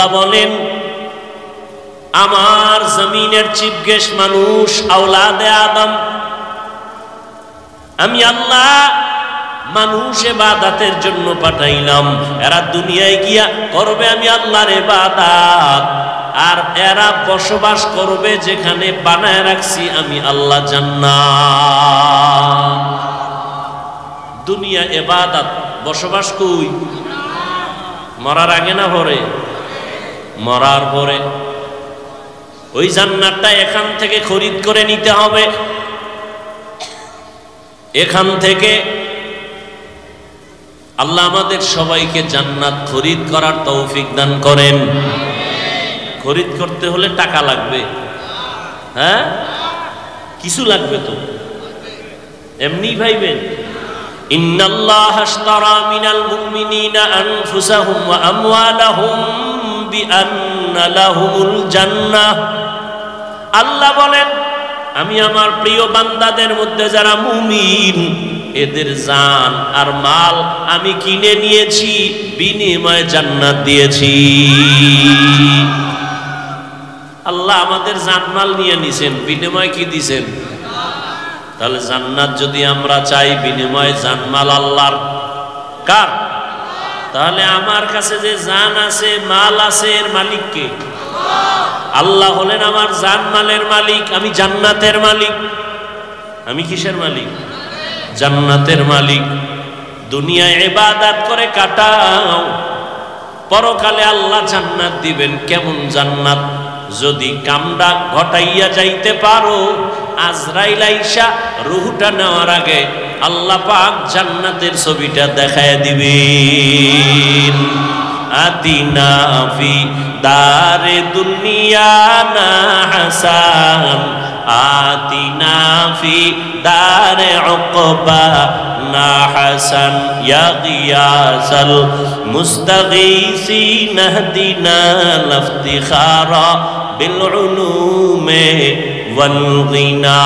আল্লাহ বলেন আমার জমিনের চিফ গেস্ট মানুষ আওলাদে আদম, আমি আল্লাহ মানুষ ইবাদতের জন্য পাঠাইলাম, এরা দুনিয়ায় গিয়া করবে আমি আল্লাহর ইবাদত, আর এরা বসবাস করবে যেখানে বানায় রাখছি আমি আল্লাহ জান্নাত। দুনিয়া ইবাদত, বসবাস কই? মরার আগে না পরে? মরার পরে। ওই জান্নাতটা এখান থেকে খরিদ করে নিতে হবে। এখান থেকে আল্লাহ আমাদের সবাইকে জান্নাত খরিদ করার তৌফিক দান করেন। খরিদ করতে হলে টাকা লাগবে, হ্যাঁ কিছু লাগবে তো, এমনি ভাইবেন। ইন্নাল্লাহা আশতারা মিনাল মুমিনিনা আনফুসাহুম ওয়া আমওয়ালাহুম বিআন্না লাহুমুল জান্নাহ। আল্লাহ বলেন আমি আমার প্রিয় বান্দাদের মধ্যে যারা মুমিন এদের জান আর মাল আমি কিনে নিয়েছি, বিনিময়ে জান্নাত দিয়েছি। আল্লাহ আমাদের জানমাল নিয়ে নিছেন, বিনিময়ে কি দিছেন? তাহলে জান্নাত যদি আমরা চাই, বিনিময়ে জানমাল আল্লাহর। কার? তাহলে আমার কাছে যে জান আছে মাল আছে এর মালিক কে? আল্লাহ হলেন আমার জানমালের মালিক, আমি জান্নাতের মালিক। আমি কিসের মালিক? জান্নাতের মালিক। দুনিয়ায় ইবাদত করে কাটাও, পরকালে আল্লাহ জান্নাত দিবেন। কেমন জান্নাত? যদি কামটা ঘটাইয়া যাইতে পারো, আজরাইল আইসা রূহটা নেওয়ার আগে আল্লাহ পাক জান্নাতের ছবিটা দেখায় দিবেন। আতিনা ফি দারে দুনিয়া না হাসান, আতিনা ফি দারে উকবা না হাসান, ইয়া গিয়াসাল মুস্তাগীসিন ইহদিনা লিফতিখারা বিল উলুমি ওয়াল গিনা।